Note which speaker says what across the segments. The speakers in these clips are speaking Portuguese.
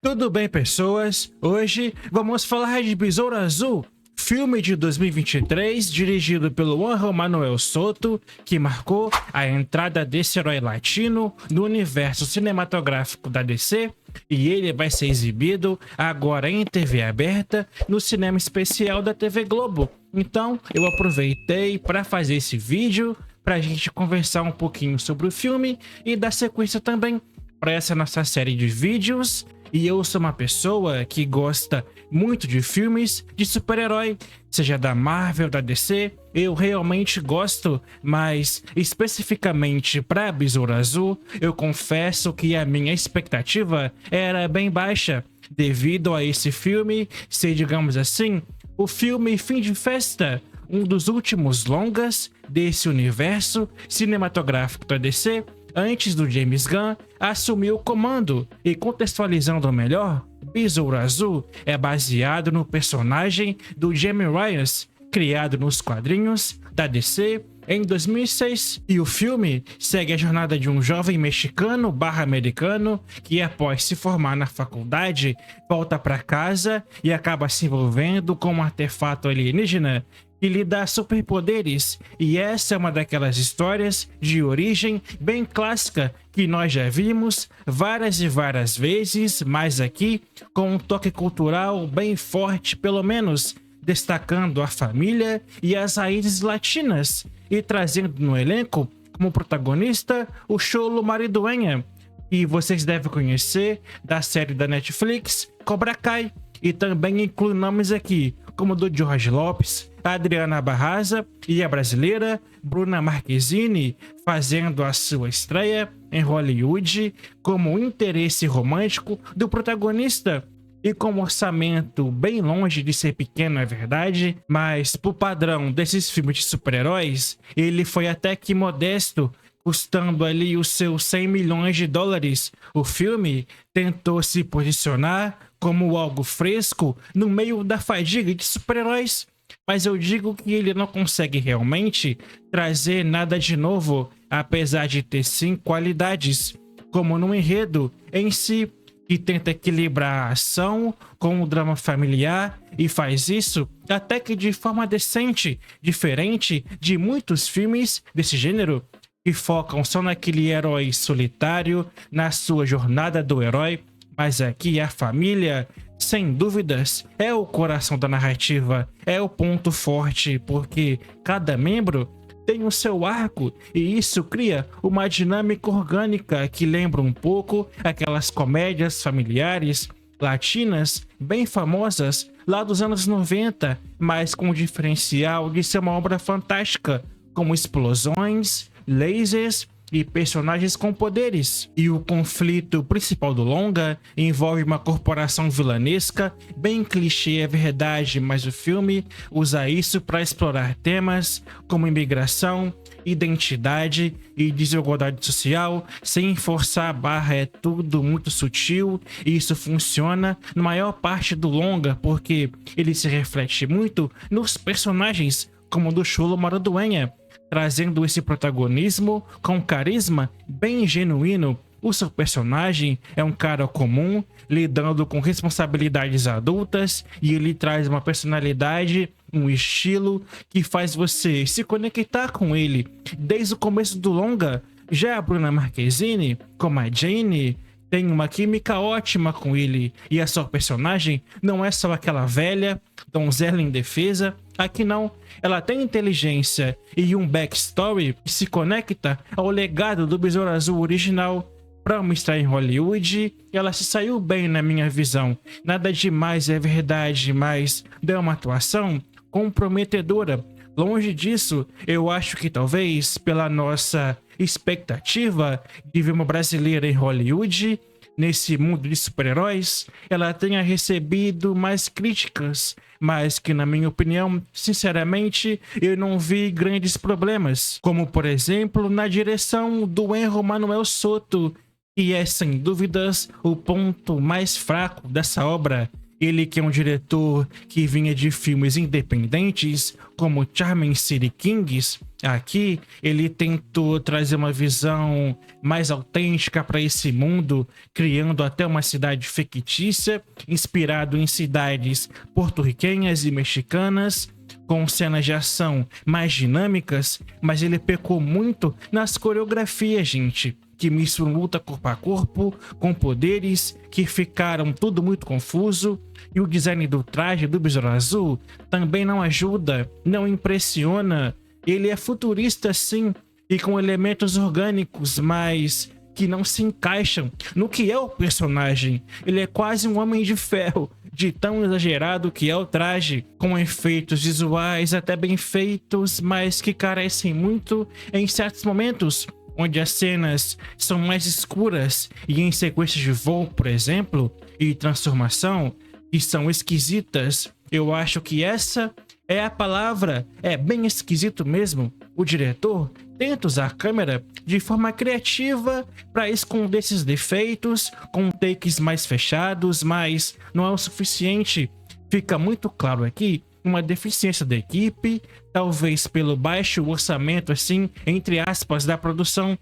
Speaker 1: Tudo bem, pessoas? Hoje vamos falar de Besouro Azul, filme de 2023 dirigido pelo Juan Manuel Soto, que marcou a entrada desse herói latino no universo cinematográfico da DC, e ele vai ser exibido agora em TV aberta no cinema especial da TV Globo. Então eu aproveitei para fazer esse vídeo para a gente conversar um pouquinho sobre o filme e dar sequência também para essa nossa série de vídeos. E eu sou uma pessoa que gosta muito de filmes de super-herói, seja da Marvel, da DC. Eu realmente gosto, mas especificamente para Besouro Azul, eu confesso que a minha expectativa era bem baixa, devido a esse filme ser, digamos assim, o filme fim de festa, um dos últimos longas desse universo cinematográfico da DC, antes do James Gunn assumir o comando. E contextualizando melhor, Besouro Azul é baseado no personagem do Jamie Ryan, criado nos quadrinhos da DC em 2006, e o filme segue a jornada de um jovem mexicano/americano que, após se formar na faculdade, volta para casa e acaba se envolvendo com um artefato alienígena que lhe dá superpoderes. E essa é uma daquelas histórias de origem bem clássica que nós já vimos várias e várias vezes, mas aqui com um toque cultural bem forte, pelo menos destacando a família e as raízes latinas, e trazendo no elenco como protagonista o Xolo Maridueña, que vocês devem conhecer da série da Netflix Cobra Kai, e também inclui nomes aqui como do Jorge Lopes, a Adriana Barraza e a brasileira Bruna Marquezine, fazendo a sua estreia em Hollywood como o interesse romântico do protagonista. E com um orçamento bem longe de ser pequeno, é verdade, mas pro padrão desses filmes de super-heróis, ele foi até que modesto, custando ali os seus 100 milhões de dólares. O filme tentou se posicionar como algo fresco no meio da fadiga de super-heróis, mas eu digo que ele não consegue realmente trazer nada de novo, apesar de ter sim qualidades, como no enredo em si, que tenta equilibrar a ação com o drama familiar, e faz isso até que de forma decente, diferente de muitos filmes desse gênero que focam só naquele herói solitário, na sua jornada do herói. Mas aqui a família, sem dúvidas, é o coração da narrativa, é o ponto forte, porque cada membro tem o seu arco, e isso cria uma dinâmica orgânica que lembra um pouco aquelas comédias familiares latinas bem famosas lá dos anos 90, mas com o diferencial de ser uma obra fantástica, com explosões, lasers e personagens com poderes. E o conflito principal do longa envolve uma corporação vilanesca, bem clichê, é verdade, mas o filme usa isso para explorar temas como imigração, identidade e desigualdade social, sem forçar a barra. É tudo muito sutil, e isso funciona na maior parte do longa, porque ele se reflete muito nos personagens como o do Xolo Maridueña, trazendo esse protagonismo com carisma bem genuíno. O seu personagem é um cara comum, lidando com responsabilidades adultas, e ele traz uma personalidade, um estilo que faz você se conectar com ele desde o começo do longa. Já a Bruna Marquezine, como a Jane, tem uma química ótima com ele, e a sua personagem não é só aquela velha donzela indefesa. Aqui não, ela tem inteligência e um backstory que se conecta ao legado do Besouro Azul original. Para mostrar em Hollywood, ela se saiu bem na minha visão. Nada demais, é verdade, mas deu uma atuação comprometedora. Longe disso, eu acho que talvez pela nossa expectativa de ver uma brasileira em Hollywood, nesse mundo de super-heróis, ela tenha recebido mais críticas, mas que, na minha opinião, sinceramente, eu não vi grandes problemas, como por exemplo na direção do Juan Manuel Soto, que é sem dúvidas o ponto mais fraco dessa obra. Ele que é um diretor que vinha de filmes independentes, como Charming City Kings, aqui ele tentou trazer uma visão mais autêntica para esse mundo, criando até uma cidade fictícia, inspirado em cidades porto-riquenhas e mexicanas, com cenas de ação mais dinâmicas, mas ele pecou muito nas coreografias, gente, que misturam luta corpo a corpo com poderes que ficaram tudo muito confuso, e o design do traje do Besouro Azul também não ajuda, não impressiona. Ele é futurista sim, e com elementos orgânicos, mas que não se encaixam no que é o personagem. Ele é quase um Homem de Ferro, de tão exagerado que é o traje, com efeitos visuais até bem feitos, mas que carecem muito em certos momentos, onde as cenas são mais escuras e em sequências de voo, por exemplo, e transformação, que são esquisitas. Eu acho que essa é a palavra, é bem esquisito mesmo. O diretor tenta usar a câmera de forma criativa para esconder esses defeitos, com takes mais fechados, mas não é o suficiente. Fica muito claro aqui uma deficiência da equipe, talvez pelo baixo orçamento, assim, entre aspas, da produção.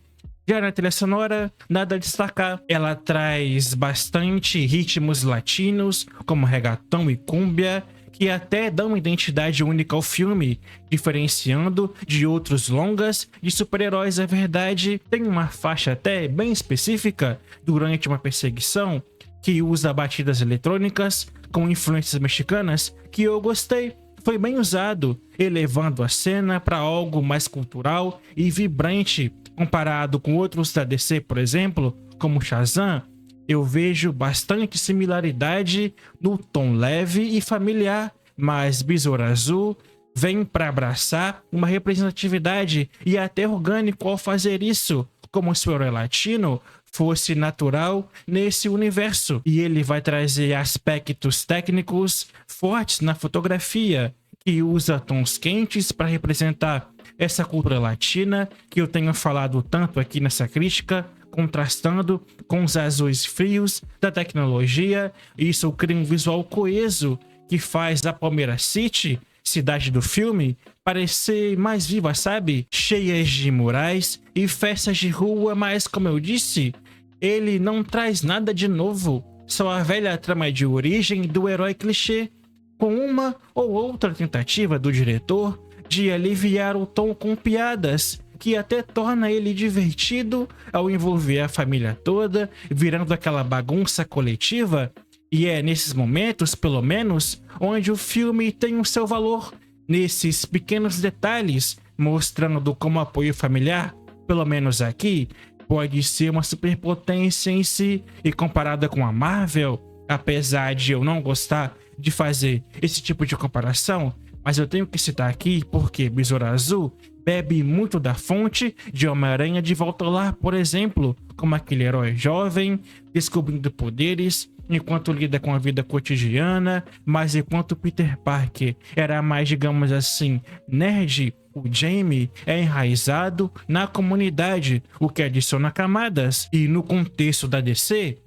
Speaker 1: Já na trilha sonora, nada a destacar. Ela traz bastante ritmos latinos, como reggaeton e cumbia, que até dão uma identidade única ao filme, diferenciando de outros longas de super-heróis. É verdade, tem uma faixa até bem específica durante uma perseguição que usa batidas eletrônicas com influências mexicanas que eu gostei. Foi bem usado, elevando a cena para algo mais cultural e vibrante. Comparado com outros da DC, por exemplo, como Shazam, eu vejo bastante similaridade no tom leve e familiar, mas Besouro Azul vem para abraçar uma representatividade e até orgânico ao fazer isso, como se o herói latino fosse natural nesse universo. E ele vai trazer aspectos técnicos fortes na fotografia, que usa tons quentes para representar essa cultura latina que eu tenho falado tanto aqui nessa crítica, contrastando com os azuis frios da tecnologia. Isso cria um visual coeso que faz a Palmeira City, cidade do filme, parecer mais viva, sabe? Cheias de murais e festas de rua, mas como eu disse, ele não traz nada de novo, só a velha trama de origem do herói clichê, com uma ou outra tentativa do diretor de aliviar o tom com piadas, que até torna ele divertido ao envolver a família toda, virando aquela bagunça coletiva. E é nesses momentos, pelo menos, onde o filme tem o seu valor, nesses pequenos detalhes, mostrando como apoio familiar, pelo menos aqui, pode ser uma superpotência em si. E comparada com a Marvel, apesar de eu não gostar de fazer esse tipo de comparação, mas eu tenho que citar aqui porque Besouro Azul bebe muito da fonte de Homem-Aranha de Volta ao Lar, por exemplo, como aquele herói jovem, descobrindo poderes enquanto lida com a vida cotidiana, mas enquanto Peter Parker era mais, digamos assim, nerd, o Jamie é enraizado na comunidade, o que adiciona camadas. E no contexto da DC,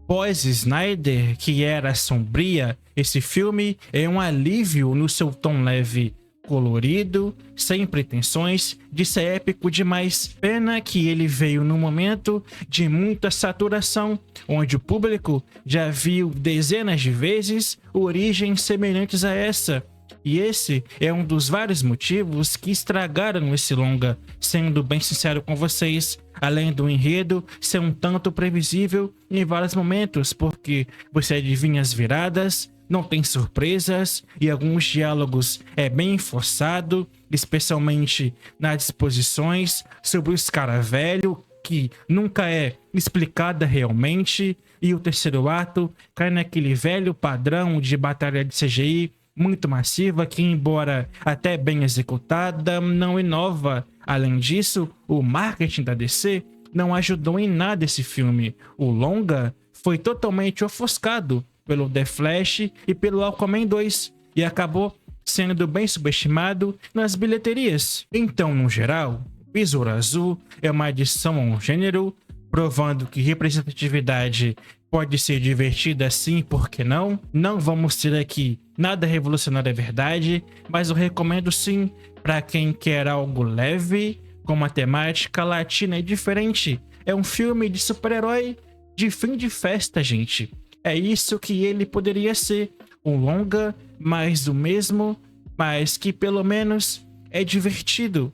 Speaker 1: pós-Snyder, que era sombria, esse filme é um alívio no seu tom leve, colorido, sem pretensões de ser épico demais. Pena que ele veio num momento de muita saturação, onde o público já viu dezenas de vezes origens semelhantes a essa. E esse é um dos vários motivos que estragaram esse longa, sendo bem sincero com vocês, além do enredo ser um tanto previsível em vários momentos, porque você adivinha as viradas, não tem surpresas e alguns diálogos é bem forçado, especialmente nas disposições sobre os cara velho, que nunca é explicada realmente, e o terceiro ato cai naquele velho padrão de batalha de CGI muito massiva que, embora até bem executada, não inova. Além disso, o marketing da DC não ajudou em nada esse filme. O longa foi totalmente ofuscado pelo The Flash e pelo Aquaman 2 e acabou sendo bem subestimado nas bilheterias. Então, no geral, Besouro Azul é uma adição ao gênero, provando que representatividade pode ser divertida sim, por que não? Não vamos ter aqui nada revolucionário, é verdade, mas eu recomendo sim para quem quer algo leve, com uma temática latina e diferente. É um filme de super-herói de fim de festa, gente. É isso que ele poderia ser, um longa, mais do mesmo, mas que pelo menos é divertido.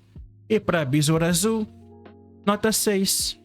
Speaker 1: E para Besouro Azul, nota 6.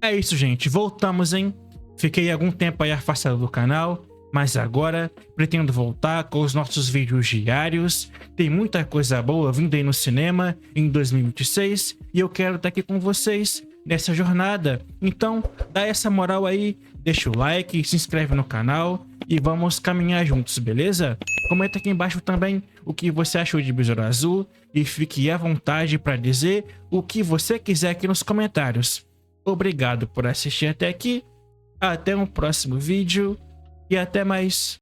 Speaker 1: É isso, gente. Voltamos, hein? Fiquei algum tempo aí afastado do canal, mas agora pretendo voltar com os nossos vídeos diários. Tem muita coisa boa vindo aí no cinema em 2026 e eu quero estar aqui com vocês nessa jornada. Então, dá essa moral aí, deixa o like, se inscreve no canal e vamos caminhar juntos, beleza? Comenta aqui embaixo também o que você achou de Besouro Azul e fique à vontade para dizer o que você quiser aqui nos comentários. Obrigado por assistir até aqui, até um próximo vídeo e até mais.